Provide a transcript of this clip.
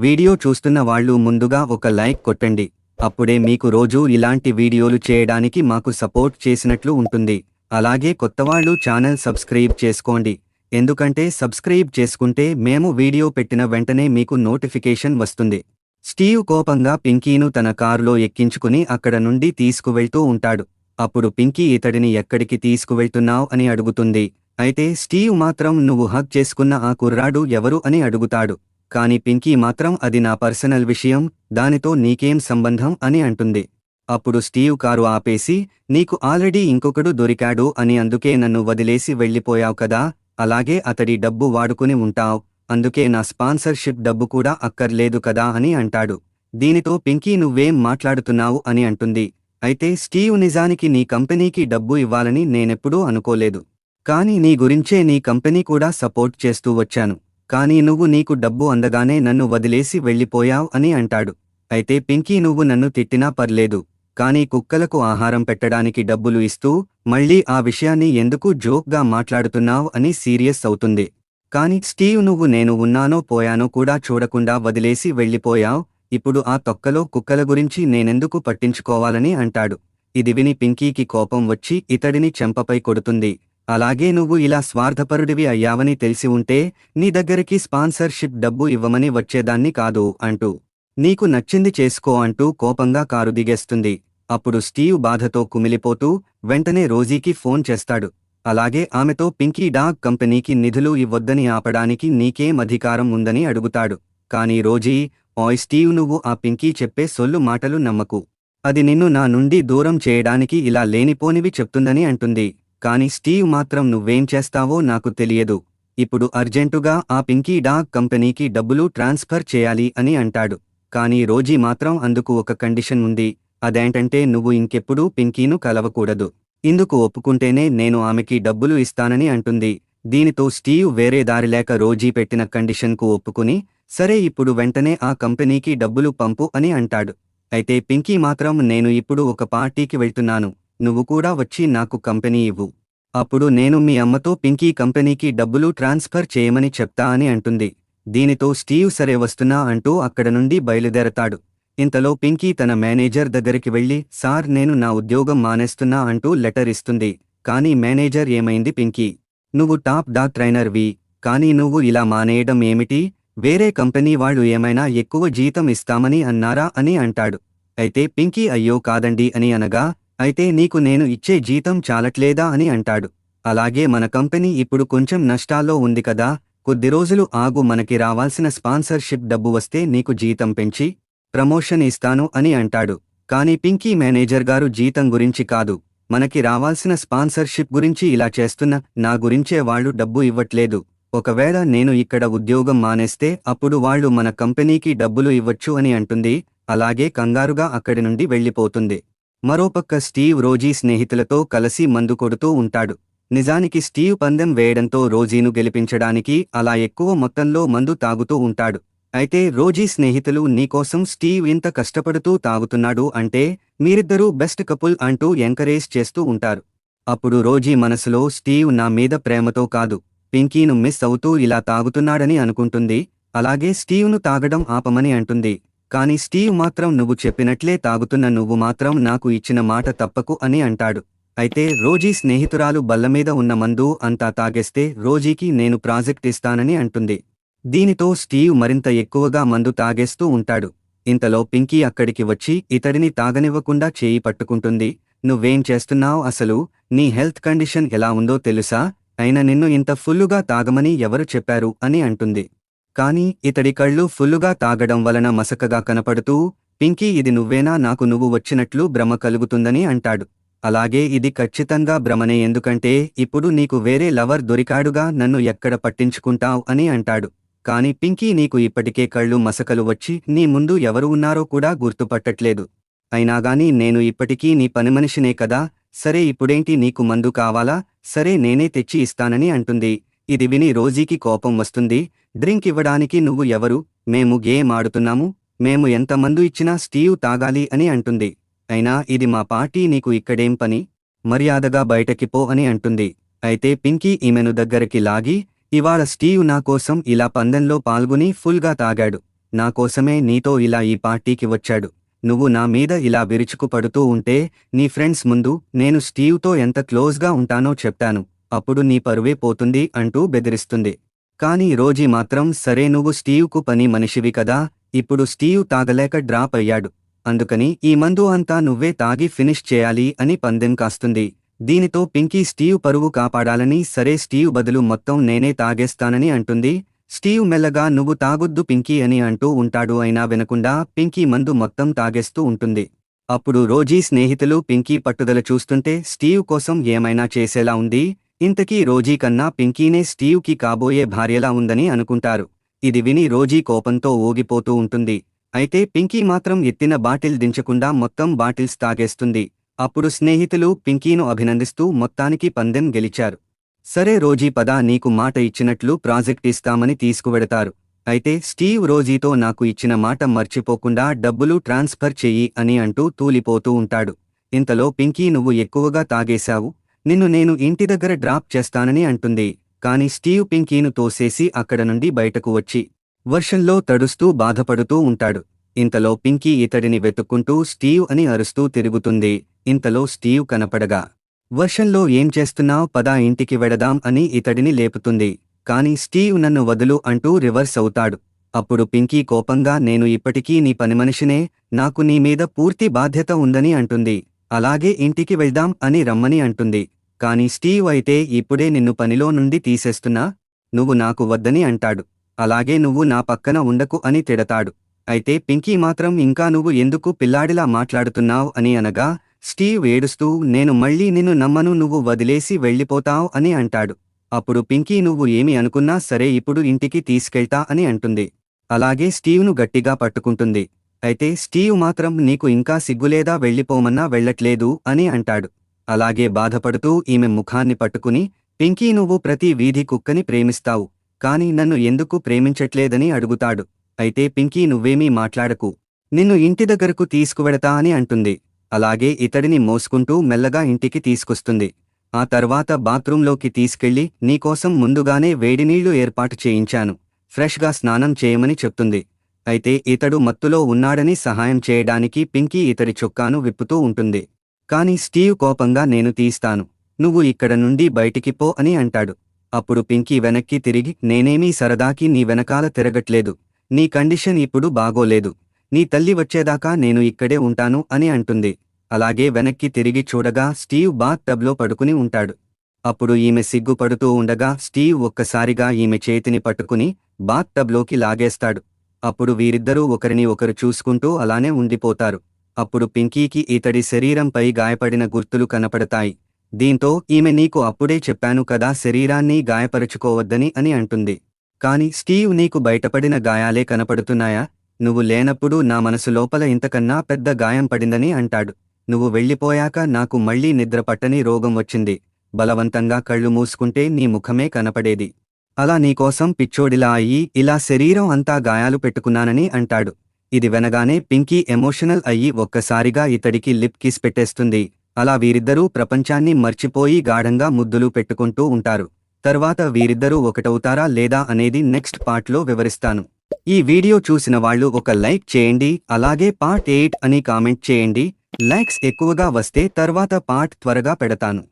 Video చూస్తున్న వాళ్ళు ముందుగా ఒక లైక్ కొట్టండి. అప్పుడే మీకు రోజూ ఇలాంటి వీడియోలు చేయడానికి మాకు సపోర్ట్ చేసినట్లు ఉంటుంది. అలాగే కొత్తవాళ్ళు ఛానల్ సబ్స్క్రైబ్ చేసుకోండి. ఎందుకంటే సబ్స్క్రైబ్ చేసుకుంటే మేము వీడియో పెట్టిన వెంటనే మీకు నోటిఫికేషన్ వస్తుంది. స్టీవ్ కోపంగా పింకీను తన కారులో ఎక్కించుకుని అక్కడ నుండి తీసుకువెళ్తూ ఉంటాడు. అప్పుడు పింకీ ఇతడిని ఎక్కడికి తీసుకువెళ్తున్నావ్ అని అడుగుతుంది. అయితే స్టీవ్ మాత్రం నువ్వు హగ్ చేసుకున్న ఆ కుర్రాడు ఎవరు అని అడుగుతాడు. కాని పింకీ మాత్రం అది నా పర్సనల్ విషయం, దానితో నీకేం సంబంధం అని అంటుంది. అప్పుడు స్టీవ్ కారు ఆపేసి, నీకు ఆల్రెడీ ఇంకొకడు దొరికాడు అని అందుకే నన్ను వదిలేసి వెళ్ళిపోయావు కదా, అలాగే అతడి డబ్బు వాడుకుని ఉంటావ్, అందుకే నా స్పాన్సర్షిప్ డబ్బు కూడా అక్కర్లేదు కదా అని అంటాడు. దీనితో పింకీ నువ్వేం మాట్లాడుతున్నావు అని అంటుంది. అయితే స్టీవ్ నిజానికి నీ కంపెనీకి డబ్బు ఇవ్వాలని నేనెప్పుడూ అనుకోలేదు. కానీ నీ గురించే నీ కంపెనీ కూడా సపోర్ట్ చేస్తూ వచ్చాను. కానీ నువ్వు నీకు డబ్బు అందగానే నన్ను వదిలేసి వెళ్ళిపోయావ్ అని అంటాడు. అయితే పింకీ నువ్వు నన్ను తిట్టినా పర్లేదు, కానీ కుక్కలకు ఆహారం పెట్టడానికి డబ్బులు ఇస్తూ మళ్ళీ ఆ విషయాన్ని ఎందుకు జోక్గా మాట్లాడుతున్నావ్ అని సీరియస్ అవుతుంది. కాని స్టీవ్ నువ్వు నేను ఉన్నానో పోయానో కూడా చూడకుండా వదిలేసి వెళ్ళిపోయావ్, ఇప్పుడు ఆ తొక్కలో కుక్కల గురించి నేనెందుకు పట్టించుకోవాలని అంటాడు. ఇది విని పింకీకి కోపం వచ్చి ఇతడిని చెంపపై కొడుతుంది. అలాగే నువ్వు ఇలా స్వార్థపరుడివి అయ్యావని తెలిసి ఉంటే నీ దగ్గరికి స్పాన్సర్షిప్ డబ్బు ఇవ్వమని వచ్చేదాన్ని కాదు అంటూ నీకు నచ్చింది చేసుకో అంటూ కోపంగా కారు దిగేస్తుంది. అప్పుడు స్టీవ్ బాధతో కుమిలిపోతూ వెంటనే రోజీకి ఫోన్ చేస్తాడు. అలాగే ఆమెతో పింకీ డాగ్ కంపెనీకి నిధులు ఇవ్వొద్దని ఆపడానికి నీకేం అధికారం ఉందని అడుగుతాడు. కానీ రోజీ, ఓయ్ స్టీవ్ నువ్వు ఆ పింకీ చెప్పే సొల్లు మాటలు నమ్మకు, అది నిన్ను నా నుండి దూరం చేయడానికి ఇలా లేనిపోనివి చెప్తుందని అంటుంది. కాని స్టీవ్ మాత్రం నువ్వేం చేస్తావో నాకు తెలియదు, ఇప్పుడు అర్జెంటుగా ఆ పింకీ డాగ్ కంపెనీకి డబ్బులు ట్రాన్స్ఫర్ చేయాలి అని అంటాడు. కానీ రోజీ మాత్రం అందుకు ఒక కండిషన్ ఉంది, అదేంటంటే నువ్వు ఇంకెప్పుడూ పింకీను కలవకూడదు, ఇందుకు ఒప్పుకుంటేనే నేను ఆమెకి డబ్బులు ఇస్తానని అంటుంది. దీనితో స్టీవ్ వేరే దారిలేక రోజీ పెట్టిన కండిషన్కు ఒప్పుకుని సరే ఇప్పుడు వెంటనే ఆ కంపెనీకి డబ్బులు పంపు అని అంటాడు. అయితే పింకీ మాత్రం నేను ఇప్పుడు ఒక పార్టీకి వెళ్తున్నాను, నువ్వు కూడా వచ్చి నాకు కంపెనీ ఇవ్వు, అప్పుడు నేను మీ అమ్మతో పింకీ కంపెనీకి డబ్బులు ట్రాన్స్ఫర్ చేయమని చెప్తా అని అంటుంది. దీనితో స్టీవ్ సరే వస్తున్నా అంటూ అక్కడ నుండి బయలుదేరతాడు. ఇంతలో పింకీ తన మేనేజర్ దగ్గరికి వెళ్లి సార్ నేను నా ఉద్యోగం మానేస్తున్నా అంటూ లెటర్ ఇస్తుంది. కానీ మేనేజర్ ఏమైంది పింకీ, నువ్వు టాప్ డాగ్ ట్రైనర్వి, కానీ నువ్వు ఇలా మానేయడం ఏమిటి, వేరే కంపెనీ వాళ్ళు ఏమైనా ఎక్కువ జీతం ఇస్తామని అన్నారా అని అంటాడు. అయితే పింకీ అయ్యో కాదండి అని అనగా అయితే నీకు నేను ఇచ్చే జీతం చాలట్లేదా అని అంటాడు. అలాగే మన కంపెనీ ఇప్పుడు కొంచెం నష్టాల్లో ఉంది కదా, కొద్ది రోజులు ఆగు, మనకి రావాల్సిన స్పాన్సర్షిప్ డబ్బు వస్తే నీకు జీతం పెంచి ప్రమోషన్ ఇస్తాను అని అంటాడు. కానీ పింకీ మేనేజర్ గారు జీతం గురించి కాదు, మనకి రావాల్సిన స్పాన్సర్షిప్ గురించి ఇలా చేస్తున్న నా గురించే వాళ్ళు డబ్బు ఇవ్వట్లేదు, ఒకవేళ నేను ఇక్కడ ఉద్యోగం మానేస్తే అప్పుడు వాళ్ళు మన కంపెనీకి డబ్బులు ఇవ్వచ్చు అని అంటుంది. అలాగే కంగారుగా అక్కడి నుండి వెళ్ళిపోతుంది. మరోపక్క స్టీవ్ రోజీ స్నేహితులతో కలిసి మందు కొడుతూ ఉంటాడు. నిజానికి స్టీవ్ పందెం వేయడంతో రోజీను గెలిపించడానికి అలా ఎక్కువ మొత్తంలో మందు తాగుతూ ఉంటాడు. అయితే రోజీ స్నేహితులు నీకోసం స్టీవ్ ఇంత కష్టపడుతూ తాగుతున్నాడు అంటే మీరిద్దరూ బెస్ట్ కపుల్ అంటూ ఎంకరేజ్ చేస్తూ ఉంటారు. అప్పుడు రోజీ మనసులో స్టీవ్ నా మీద ప్రేమతో కాదు, పింకీను మిస్ అవుతూ ఇలా తాగుతున్నాడని అనుకుంటుంది. అలాగే స్టీవ్ను తాగడం ఆపమని అంటుంది. కాని స్టీవ్ మాత్రం నువ్వు చెప్పినట్లే తాగుతున్న నువ్వు మాత్రం నాకు ఇచ్చిన మాట తప్పకు అని అంటాడు. అయితే రోజీ స్నేహితురాలు బల్లమీద ఉన్న మందు అంతా తాగేస్తే రోజీకి నేను ప్రాజెక్ట్ ఇస్తానని అంటుంది. దీనితో స్టీవ్ మరింత ఎక్కువగా మందు తాగేస్తూ ఉంటాడు. ఇంతలో పింకీ అక్కడికి వచ్చి ఇతడిని తాగనివ్వకుండా చేయి పట్టుకుంటుంది. నువ్వేం చేస్తున్నావ్ అసలు, నీ హెల్త్ కండిషన్ ఎలా ఉందో తెలుసా, అయినా నిన్ను ఇంత ఫుల్లుగా తాగమని ఎవరు చెప్పారు అని అంటుంది. కాని ఇతడి కళ్ళు ఫుల్లుగా తాగడం వలన మసకగా కనపడుతూ పింకీ ఇది నువ్వేనా, నాకు నువ్వు వచ్చినట్లు భ్రమ కలుగుతుందని అంటాడు. అలాగే ఇది ఖచ్చితంగా భ్రమనే, ఎందుకంటే ఇప్పుడు నీకు వేరే లవర్ దొరికాడుగా, నన్ను ఎక్కడ పట్టించుకుంటావ్ అని అంటాడు. కాని పింకీ నీకు ఇప్పటికే కళ్ళు మసకలు వచ్చి నీ ముందు ఎవరు ఉన్నారో కూడా గుర్తుపట్టట్లేదు, అయినాగాని నేను ఇప్పటికీ నీ పనిమనిషినే కదా, సరే ఇప్పుడేంటి నీకు మందు కావాలా, సరే నేనే తెచ్చి ఇస్తానని అంటుంది. ఇది విని రోజీకి కోపం వస్తుంది. డ్రింక్ ఇవ్వడానికి నువ్వు ఎవరు, మేము గేమ్ ఆడుతున్నాము, మేము ఎంత మందు ఇచ్చినా స్టీవ్ తాగాలి అని అంటుంది. అయినా ఇది మా పార్టీ, నీకు ఇక్కడేం పని, మర్యాదగా బయటకి పో అని అంటుంది. అయితే పింకీ ఈమెను దగ్గరికి లాగి ఇవాళ స్టీవ్ నా కోసం ఇలా పందెంలో పాల్గొని ఫుల్గా తాగాడు, నా కోసమే నీతో ఇలా ఈ పార్టీకి వచ్చాడు. నువ్వు నా మీద ఇలా విరుచుకు పడుతూ ఉంటే నీ ఫ్రెండ్స్ ముందు నేను స్టీవ్తో ఎంత క్లోజ్గా ఉంటానో చెప్తాను, అప్పుడు నీ పరువే పోతుంది అంటూ బెదిరిస్తుంది. కానీ రోజీ మాత్రం సరే నువ్వు స్టీవ్కు పని మనిషివి కదా, ఇప్పుడు స్టీవ్ తాగలేక డ్రాప్ అయ్యాడు, అందుకని ఈ మందు అంతా నువ్వే తాగి ఫినిష్ చేయాలి అని పందెం కాస్తుంది. దీనితో పింకీ స్టీవ్ పరువు కాపాడాలని సరే స్టీవ్ బదులు మొత్తం నేనే తాగేస్తానని అంటుంది. స్టీవ్ మెల్లగా నువ్వు తాగొద్దు పింకీ అని అంటూ ఉంటాడు. అయినా వినకుండా పింకీ మందు మొత్తం తాగేస్తూ ఉంటుంది. అప్పుడు రోజీ స్నేహితులు పింకీ పట్టుదల చూస్తుంటే స్టీవ్ కోసం ఏమైనా చేసేలా ఉంది. ఇంతకీ రోజీ కన్నా పింకీనే స్టీవ్కి కాబోయే భార్యలా ఉందని అనుకుంటారు. ఇది విని రోజీ కోపంతో ఊగిపోతూ ఉంటుంది. అయితే పింకీ మాత్రం ఎత్తిన బాటిల్ దించకుండా మొత్తం బాటిల్స్ తాగేస్తుంది. అప్పుడు స్నేహితులు పింకీను అభినందిస్తూ మొత్తానికి పందెం గెలిచారు. సరే రోజీ పద, నీకు మాట ఇచ్చినట్లు ప్రాజెక్ట్ ఇస్తామని తీసుకువెడతారు. అయితే స్టీవ్ రోజీతో నాకు ఇచ్చిన మాట మర్చిపోకుండా డబ్బులు ట్రాన్స్ఫర్ చెయ్యి అని అంటూ తూలిపోతూ ఉంటాడు. ఇంతలో పింకీ నువ్వు ఎక్కువగా తాగేశావు, నిన్ను నేను ఇంటి దగ్గర డ్రాప్ చేస్తానని అంటుంది. కాని స్టీవ్ పింకీను తోసేసి అక్కడ నుండి బయటకు వచ్చి వర్షంలో తడుస్తూ బాధపడుతూ ఉంటాడు. ఇంతలో పింకీ ఇతడిని వెతుక్కుంటూ స్టీవ్ అని అరుస్తూ తిరుగుతుంది. ఇంతలో స్టీవ్ కనపడగా వర్షంలో ఏం చేస్తున్నావ్, పద ఇంటికి వెడదాం అని ఇతడిని లేపుతుంది. కాని స్టీవ్ నన్ను వదులు అంటూ రివర్స్ అవుతాడు. అప్పుడు పింకీ కోపంగా నేను ఇప్పటికీ నీ పనిమనిషినే, నాకు నీ మీద పూర్తి బాధ్యత ఉందని అంటుంది. అలాగే ఇంటికి వెళ్దాం అని రమ్మని అంటుంది. కాని స్టీవ్ అయితే ఇప్పుడే నిన్ను పనిలో నుండి తీసేస్తున్నా, నువ్వు నాకు వద్దని అంటాడు. అలాగే నువ్వు నా పక్కన ఉండకు అని తిడతాడు. అయితే పింకీ మాత్రం ఇంకా నువ్వు ఎందుకు పిల్లాడిలా మాట్లాడుతున్నావ్ అని అనగా స్టీవ్ ఏడుస్తూ నేను మళ్ళీ నిన్ను నమ్మను, నువ్వు వదిలేసి వెళ్ళిపోతావ్ అని అంటాడు. అప్పుడు పింకీ నువ్వు ఏమి అనుకున్నా సరే ఇప్పుడు ఇంటికి తీసుకెళ్తా అని అంటుంది. అలాగే స్టీవ్ను గట్టిగా పట్టుకుంటుంది. అయితే స్టీవ్ మాత్రం నీకు ఇంకా సిగ్గులేదా, వెళ్ళిపోమన్నా వెళ్ళట్లేదు అని అంటాడు. అలాగే బాధపడుతూ ఈమె ముఖాన్ని పట్టుకుని పింకీ నువ్వు ప్రతి వీధి కుక్కని ప్రేమిస్తావు, కాని నన్ను ఎందుకు ప్రేమించట్లేదని అడుగుతాడు. అయితే పింకీ నువ్వేమీ మాట్లాడకు, నిన్ను ఇంటి దగ్గరకు తీసుకువెడతా అని అంటుంది. అలాగే ఇతడిని మోసుకుంటూ మెల్లగా ఇంటికి తీసుకొస్తుంది. ఆ తర్వాత బాత్రూంలోకి తీసుకెళ్లి నీకోసం ముందుగానే వేడినీళ్లు ఏర్పాటు చేయించాను, ఫ్రెష్గా స్నానం చేయమని చెప్తుంది. అయితే ఇతడు మత్తులో ఉన్నాడని సహాయం చేయడానికి పింకీ ఇతడి చొక్కాను విప్పుతూ ఉంటుంది. కాని స్టీవ్ కోపంగా నేను తీస్తాను, నువ్వు ఇక్కడ నుండి బయటికి పో అని అంటాడు. అప్పుడు పింకీ వెనక్కి తిరిగి నేనేమీ సరదాకి నీ వెనకాల తిరగట్లేదు, నీ కండిషన్ ఇప్పుడు బాగోలేదు, నీ తల్లి వచ్చేదాకా నేను ఇక్కడే ఉంటాను అని అంటుంది. అలాగే వెనక్కి తిరిగి చూడగా స్టీవ్ బాత్ టబ్లో పడుకుని ఉంటాడు. అప్పుడు ఈమె సిగ్గుపడుతూ ఉండగా స్టీవ్ ఒక్కసారిగా ఈమె చేతిని పట్టుకుని బాత్ టబ్లోకి లాగేస్తాడు. అప్పుడు వీరిద్దరూ ఒకరిని ఒకరు చూసుకుంటూ అలానే ఉండిపోతారు. అప్పుడు పింకీకి ఇతడి శరీరంపై గాయపడిన గుర్తులు కనపడతాయి. దీంతో ఈమె నీకు అప్పుడే చెప్పాను కదా శరీరాన్ని గాయపరుచుకోవద్దని అని అంటుంది. కాని స్టీవ్ నీకు బయటపడిన గాయాలే కనపడుతున్నాయా, నువ్వు లేనప్పుడు నా మనసు లోపల ఇంతకన్నా పెద్ద గాయం పడిందని అంటాడు. నువ్వు వెళ్ళిపోయాక నాకు మళ్లీ నిద్రపట్టని రోగం వచ్చింది, బలవంతంగా కళ్ళు మూసుకుంటే నీ ముఖమే కనపడేది, అలా నీకోసం పిచ్చోడిలా అయ్యి ఇలా శరీరం అంతా గాయాలు పెట్టుకున్నానని అంటాడు. ఇది వినగానే పింకీ ఎమోషనల్ అయ్యి ఒక్కసారిగా ఇతడికి లిప్ కిస్ పెట్టేస్తుంది. అలా వీరిద్దరూ ప్రపంచాన్ని మర్చిపోయి గాఢంగా ముద్దులు పెట్టుకుంటూ ఉంటారు. తర్వాత వీరిద్దరూ ఒకటవుతారా లేదా అనేది నెక్స్ట్ పార్ట్లో వివరిస్తాను. ఈ వీడియో చూసిన వాళ్ళు ఒక లైక్ చేయండి, అలాగే పార్ట్ 8 అని కామెంట్ చేయండి. లైక్స్ ఎక్కువగా వస్తే తర్వాత పార్ట్ త్వరగా పెడతాను.